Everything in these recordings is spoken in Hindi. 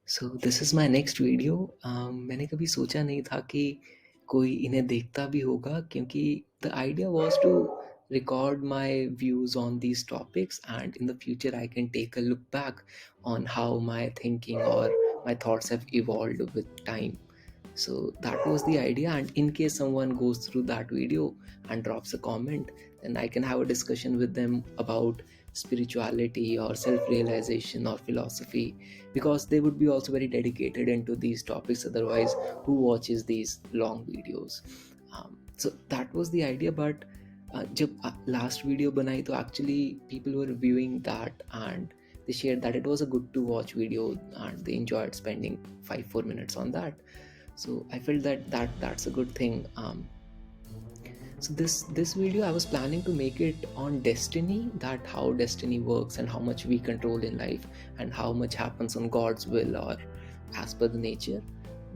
So this is my next video. मैंने कभी सोचा नहीं था कि कोई इन्हें देखता भी होगा, क्योंकि the idea was to record my views on these topics, and in the future I can take a look back on how my thinking or my thoughts have evolved with time. So that was the idea, and in case someone goes through that video and drops a comment, then I can have a discussion with them about spirituality or self-realization or philosophy, because they would be also very dedicated into these topics. Otherwise, who watches these long videos? So that was the idea. But जब लास्ट वीडियो बनाई तो actually people were viewing that, and they shared that it was a good to watch video and they enjoyed spending 5-4 minutes on that. So I felt that's a good thing. So this video I was planning to make it on destiny, that how destiny works and how much we control in life and how much happens on God's will or as per the nature.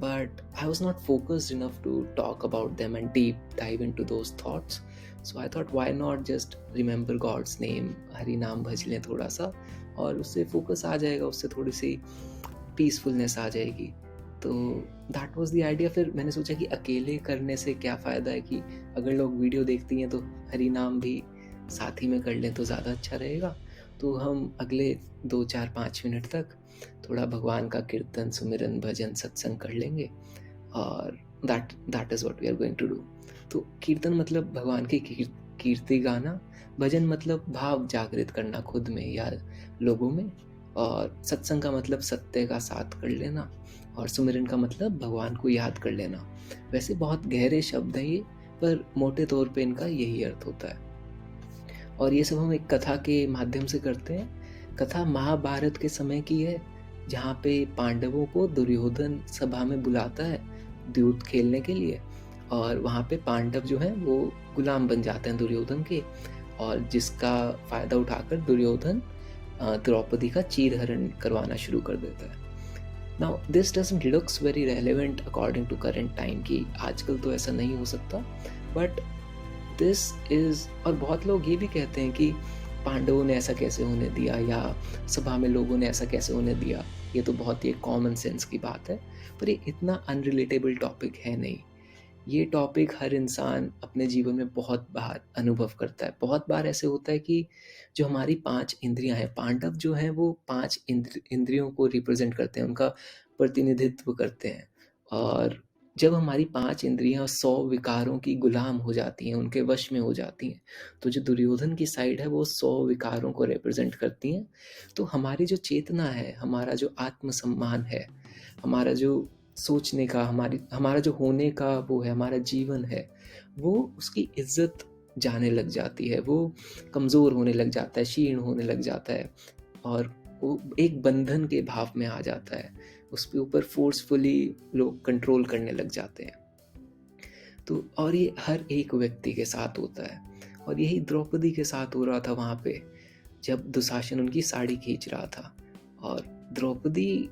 But I was not focused enough to talk about them and deep dive into those thoughts. So I thought, why not just remember God's name, Hari नाम भज लें थोड़ा सा, और उससे फोकस आ जाएगा, उससे थोड़ी सी पीसफुलनेस आ जाएगी. तो दैट वाज द आइडिया. फिर मैंने सोचा कि अकेले करने से क्या फ़ायदा है, कि अगर लोग वीडियो देखती हैं तो हरि नाम भी साथ ही में कर लें तो ज़्यादा अच्छा रहेगा. तो हम अगले 2-4-5 मिनट तक थोड़ा भगवान का कीर्तन, सुमिरन, भजन, सत्संग कर लेंगे, और that is what we are going to do. तो कीर्तन मतलब भगवान की कीर्ति गाना, भजन मतलब भाव जागृत करना खुद में या लोगों में, और सत्संग का मतलब सत्य का साथ कर लेना, और सुमिरन का मतलब भगवान को याद कर लेना. वैसे बहुत गहरे शब्द हैं ये, पर मोटे तौर पे इनका यही अर्थ होता है. और ये सब हम एक कथा के माध्यम से करते हैं. कथा महाभारत के समय की है, जहाँ पे पांडवों को दुर्योधन सभा में बुलाता है द्यूत खेलने के लिए, और वहाँ पे पांडव जो हैं वो गुलाम बन जाते हैं दुर्योधन के, और जिसका फ़ायदा उठाकर दुर्योधन द्रौपदी का चीरहरण करवाना शुरू कर देता है. Now this doesn't looks very relevant according to current time, कि आजकल तो ऐसा नहीं हो सकता, बट दिस इज़. और बहुत लोग ये भी कहते हैं कि पांडवों ने ऐसा कैसे होने दिया, या सभा में लोगों ने ऐसा कैसे होने दिया. ये तो बहुत ही कॉमन सेंस की बात है, पर ये इतना अनरिलेटेबल टॉपिक है नहीं. ये टॉपिक हर इंसान अपने जीवन में बहुत बार अनुभव करता है. बहुत बार ऐसे होता है कि जो हमारी 5 इंद्रियाँ हैं, पांडव जो हैं वो 5 इंद्रियों को रिप्रेज़ेंट करते हैं, उनका प्रतिनिधित्व करते हैं. और जब हमारी 5 इंद्रियाँ 100 विकारों की गुलाम हो जाती हैं, उनके वश में हो जाती हैं, तो जो दुर्योधन की साइड है वो 100 विकारों को रिप्रेज़ेंट करती हैं. तो हमारी जो चेतना है, हमारा जो आत्मसम्मान है, हमारा जो सोचने का, हमारा जो होने का वो है, हमारा जीवन है, वो उसकी इज्जत जाने लग जाती है. वो कमज़ोर होने लग जाता है, क्षीण होने लग जाता है, और वो एक बंधन के भाव में आ जाता है. उसके ऊपर फोर्सफुली लोग कंट्रोल करने लग जाते हैं. तो और ये हर एक व्यक्ति के साथ होता है, और यही द्रौपदी के साथ हो रहा था वहाँ पे, जब दुशासन उनकी साड़ी खींच रहा था. और द्रौपदी,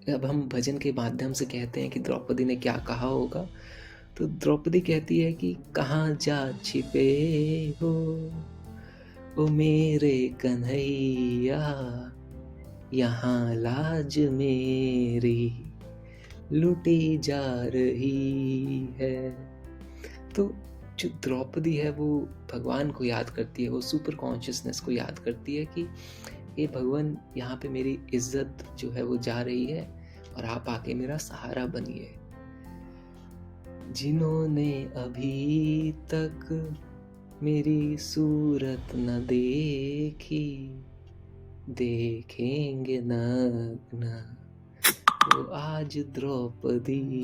अब हम भजन के माध्यम से कहते हैं कि द्रौपदी ने क्या कहा होगा. तो द्रौपदी कहती है कि कहाँ जा छिपे हो ओ मेरे कन्हैया, यहाँ लाज मेरी लुटी जा रही है. तो जो द्रौपदी है वो भगवान को याद करती है, वो सुपर कॉन्शियसनेस को याद करती है कि हे भगवान, यहाँ पे मेरी इज्जत जो है वो जा रही है, और आप आके मेरा सहारा बनिए. जिन्होंने अभी तक मेरी सूरत न देखी, देखेंगे नग्न वो आज द्रौपदी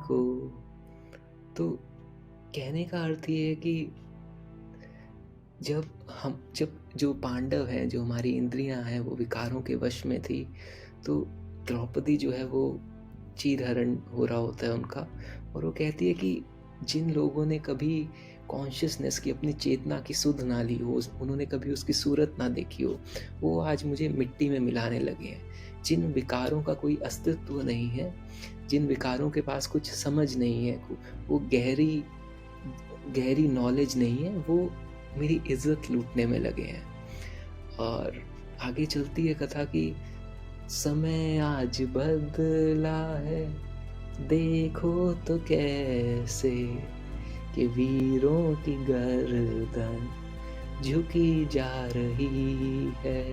को. तो कहने का अर्थ ये है कि जब जो पांडव हैं, जो हमारी इंद्रियां हैं, वो विकारों के वश में थी, तो द्रौपदी जो है वो चीरहरण हो रहा होता है उनका, और वो कहती है कि जिन लोगों ने कभी कॉन्शियसनेस की, अपनी चेतना की सुध ना ली हो, उन्होंने कभी उसकी सूरत ना देखी हो, वो आज मुझे मिट्टी में मिलाने लगे हैं. जिन विकारों का कोई अस्तित्व नहीं है, जिन विकारों के पास कुछ समझ नहीं है, वो गहरी नॉलेज नहीं है, वो मेरी इज्जत लूटने में लगे हैं. और आगे चलती है कथा कि समय आज बदला है, देखो तो कैसे कि वीरों की गर्दन झुकी जा रही है।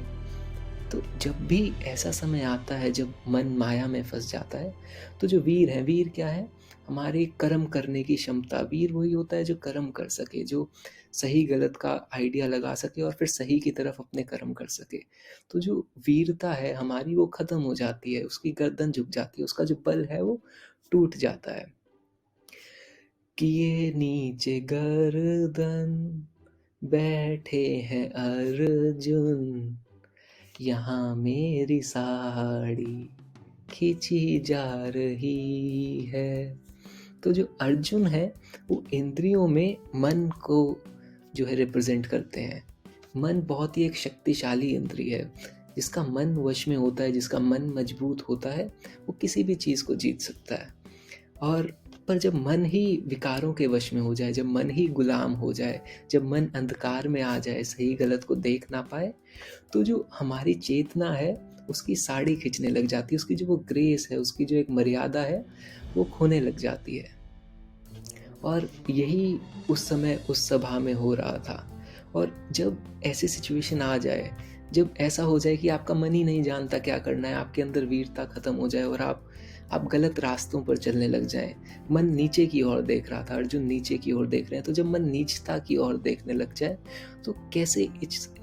तो जब भी ऐसा समय आता है जब मन माया में फंस जाता है, तो जो वीर है, वीर क्या है? हमारी कर्म करने की क्षमता। वीर वही होता है जो कर्म कर सके, जो सही गलत का आइडिया लगा सके और फिर सही की तरफ अपने कर्म कर सके। तो जो वीरता है हमारी वो खत्म हो जाती है, उसकी गर्दन झुक जाती है, उसका जो बल है वो टूट जाता है। किए नीचे गर्दन बैठे हैं अर्जुन, यहाँ मेरी साड़ी खींची जा रही है। तो जो अर्जुन है वो इंद्रियों में मन को जो है रिप्रेजेंट करते हैं। मन बहुत ही एक शक्तिशाली इंद्रिय है। जिसका मन वश में होता है, जिसका मन मजबूत होता है, वो किसी भी चीज़ को जीत सकता है। और पर जब मन ही विकारों के वश में हो जाए, जब मन ही गुलाम हो जाए, जब मन अंधकार में आ जाए, सही गलत को देख ना पाए, तो जो हमारी चेतना है उसकी साड़ी खींचने लग जाती है, उसकी जो वो ग्रेस है, उसकी जो एक मर्यादा है वो खोने लग जाती है। और यही उस समय उस सभा में हो रहा था। और जब ऐसी सिचुएशन आ जाए, जब ऐसा हो जाए कि आपका मन ही नहीं जानता क्या करना है, आपके अंदर वीरता खत्म हो जाए और आप गलत रास्तों पर चलने लग जाएं। मन नीचे की ओर देख रहा था, अर्जुन नीचे की ओर देख रहे हैं, तो जब मन नीचता की ओर देखने लग जाए तो कैसे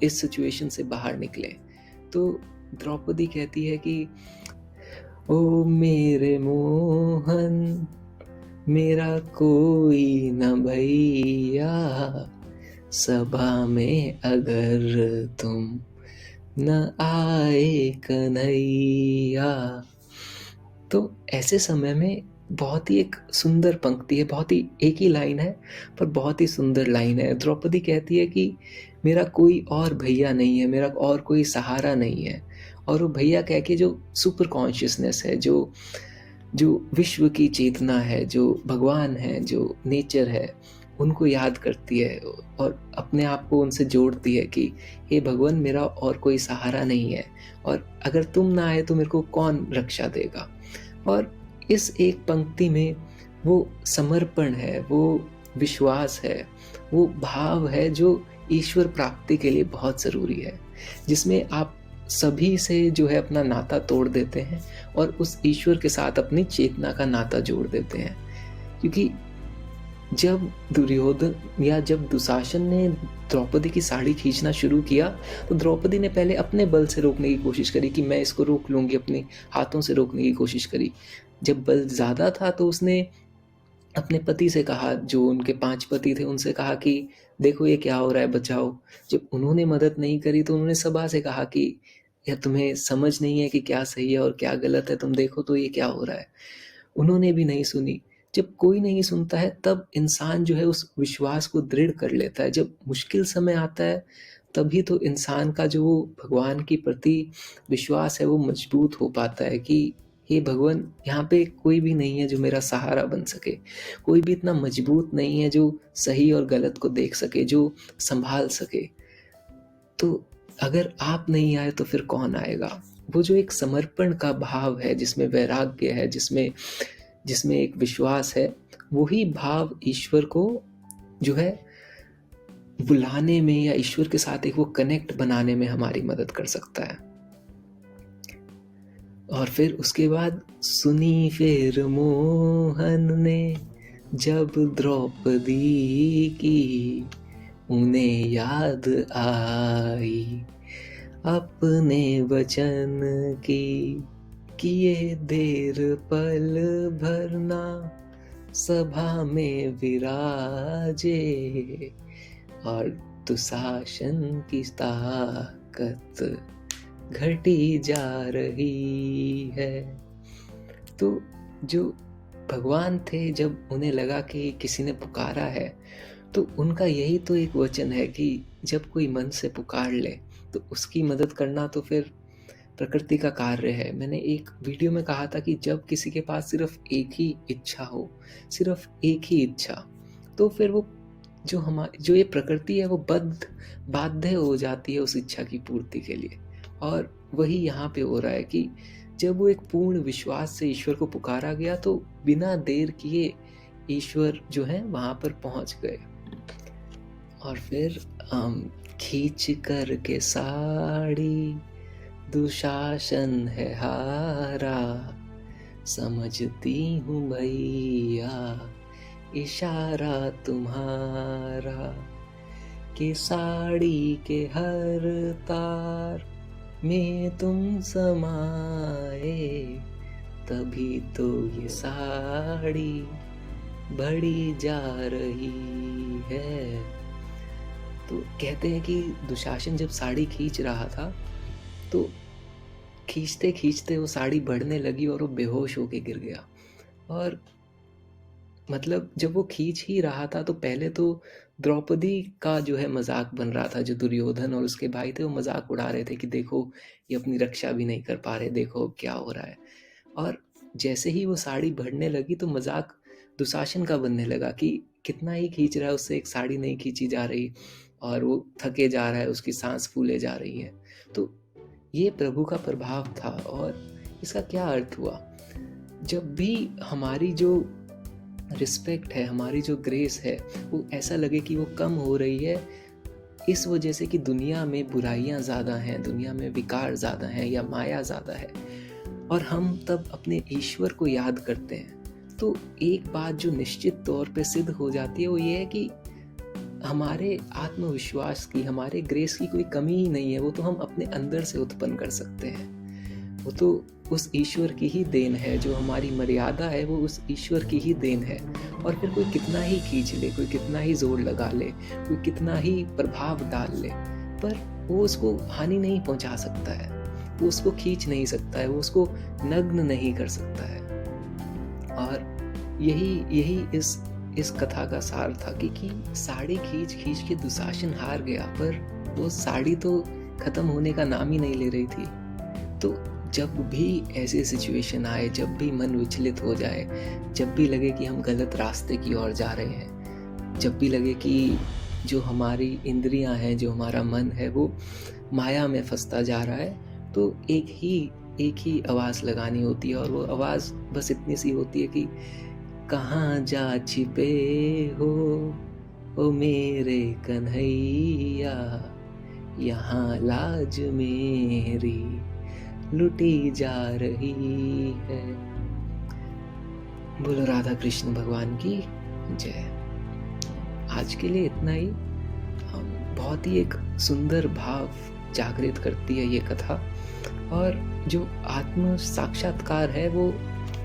इस सिचुएशन से बाहर निकले? तो द्रौपदी कहती है कि ओ मेरे मोहन, मेरा कोई न भैया, सभा में अगर तुम न आए कन्हैया। तो ऐसे समय में बहुत ही एक सुंदर पंक्ति है, बहुत ही एक ही लाइन है पर बहुत ही सुंदर लाइन है। द्रौपदी कहती है कि मेरा कोई और भैया नहीं है, मेरा और कोई सहारा नहीं है। और वो भैया कह के जो सुपर कॉन्शियसनेस है, जो जो विश्व की चेतना है, जो भगवान है, जो नेचर है, उनको याद करती है और अपने आप को उनसे जोड़ती है कि हे भगवान, मेरा और कोई सहारा नहीं है, और अगर तुम ना आए तो मेरे को कौन रक्षा देगा। और इस एक पंक्ति में वो समर्पण है, वो विश्वास है, वो भाव है जो ईश्वर प्राप्ति के लिए बहुत ज़रूरी है, जिसमें आप सभी से जो है अपना नाता तोड़ देते हैं और उस ईश्वर के साथ अपनी चेतना का नाता जोड़ देते हैं। क्योंकि जब दुर्योधन या जब दुशासन ने द्रौपदी की साड़ी खींचना शुरू किया, तो द्रौपदी ने पहले अपने बल से रोकने की कोशिश करी कि मैं इसको रोक लूंगी, अपने हाथों से रोकने की कोशिश करी। जब बल ज़्यादा था तो उसने अपने पति से कहा, जो उनके 5 पति थे, उनसे कहा कि देखो ये क्या हो रहा है, बचाओ। जब उन्होंने मदद नहीं करी तो उन्होंने सभा से कहा कि या तुम्हें समझ नहीं है कि क्या सही है और क्या गलत है, तुम देखो तो ये क्या हो रहा है। उन्होंने भी नहीं सुनी। जब कोई नहीं सुनता है तब इंसान जो है उस विश्वास को दृढ़ कर लेता है। जब मुश्किल समय आता है तभी तो इंसान का जो भगवान के प्रति विश्वास है वो मजबूत हो पाता है कि हे भगवान, यहाँ पे कोई भी नहीं है जो मेरा सहारा बन सके, कोई भी इतना मजबूत नहीं है जो सही और गलत को देख सके, जो संभाल सके। तो अगर आप नहीं आए तो फिर कौन आएगा? वो जो एक समर्पण का भाव है, जिसमें वैराग्य है, जिसमें जिसमें एक विश्वास है, वही भाव ईश्वर को जो है बुलाने में या ईश्वर के साथ एक वो कनेक्ट बनाने में हमारी मदद कर सकता है। और फिर उसके बाद सुनी फिर मोहन ने जब द्रौपदी की, उन्हें याद आई अपने वचन की, किए देर पल भरना सभा में विराजे, और दुशासन की ताकत घटी जा रही है। तो जो भगवान थे, जब उन्हें लगा कि किसी ने पुकारा है, तो उनका यही तो एक वचन है कि जब कोई मन से पुकार ले तो उसकी मदद करना तो फिर प्रकृति का कार्य है। मैंने एक वीडियो में कहा था कि जब किसी के पास सिर्फ एक ही इच्छा हो, सिर्फ एक ही इच्छा, तो फिर वो जो ये प्रकृति है वो बाध्य हो जाती है उस इच्छा की पूर्ति के लिए। और वही यहाँ पे हो रहा है कि जब वो एक पूर्ण विश्वास से ईश्वर को पुकारा गया तो बिना देर किए ईश्वर जो है वहाँ पर पहुँच गए। और फिर खींच कर के साड़ी दुशासन है हारा, समझती हूँ भैया इशारा तुम्हारा, कि साड़ी के हर तार में तुम समाए, तभी तो ये साड़ी बढ़ी जा रही है। तो कहते हैं कि दुशासन जब साड़ी खींच रहा था तो खींचते खींचते वो साड़ी बढ़ने लगी और वो बेहोश होके गिर गया। और मतलब जब वो खींच ही रहा था तो पहले तो द्रौपदी का जो है मजाक बन रहा था, जो दुर्योधन और उसके भाई थे वो मजाक उड़ा रहे थे कि देखो ये अपनी रक्षा भी नहीं कर पा रहे, देखो क्या हो रहा है। और जैसे ही वो साड़ी बढ़ने लगी तो मजाक दुशासन का बनने लगा कि कितना ही खींच रहा है, उससे एक साड़ी नहीं खींची जा रही और वो थके जा रहा है, उसकी सांस फूले जा रही है। तो ये प्रभु का प्रभाव था। और इसका क्या अर्थ हुआ, जब भी हमारी जो रिस्पेक्ट है, हमारी जो ग्रेस है, वो ऐसा लगे कि वो कम हो रही है इस वजह से कि दुनिया में बुराइयां ज़्यादा हैं, दुनिया में विकार ज़्यादा हैं या माया ज़्यादा है, और हम तब अपने ईश्वर को याद करते हैं, तो एक बात जो निश्चित तौर पे सिद्ध हो जाती है वो ये है कि हमारे आत्मविश्वास की, हमारे ग्रेस की कोई कमी ही नहीं है। वो तो हम अपने अंदर से उत्पन्न कर सकते हैं। वो तो उस ईश्वर की ही देन है, जो हमारी मर्यादा है वो उस ईश्वर की ही देन है। और फिर कोई कितना ही खींच ले, कोई कितना ही जोर लगा ले, कोई कितना ही प्रभाव डाल ले, पर वो उसको हानि नहीं पहुंचा सकता है, वो उसको खींच नहीं सकता है, वो उसको नग्न नहीं कर सकता है। और यही इस कथा का सार था कि साड़ी खींच खींच के दुशासन हार गया, पर वो साड़ी तो खत्म होने का नाम ही नहीं ले रही थी। तो जब भी ऐसी सिचुएशन आए, जब भी मन विचलित हो जाए, जब भी लगे कि हम गलत रास्ते की ओर जा रहे हैं, जब भी लगे कि जो हमारी इंद्रियां हैं, जो हमारा मन है वो माया में फंसता जा रहा है, तो एक ही आवाज़ लगानी होती है। और वो आवाज़ बस इतनी सी होती है कि कहाँ जा छिपे हो ओ मेरे कन्हैया, यहाँ लाज मेरी लुटी जा रही है। बोलो राधा कृष्ण भगवान की जय। आज के लिए इतना ही। बहुत ही एक सुंदर भाव जागृत करती है ये कथा, और जो आत्म साक्षात्कार है वो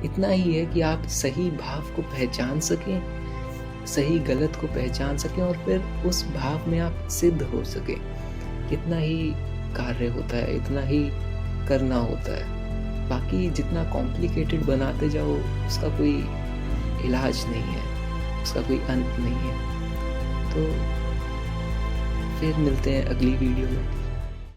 इतना ही है कि आप सही भाव को पहचान सकें, सही गलत को पहचान सकें, और फिर उस भाव में आप सिद्ध हो सके। इतना ही कार्य होता है, इतना ही करना होता है। बाकी जितना कॉम्प्लिकेटेड बनाते जाओ उसका कोई इलाज नहीं है, उसका कोई अंत नहीं है। तो फिर मिलते हैं अगली वीडियो में।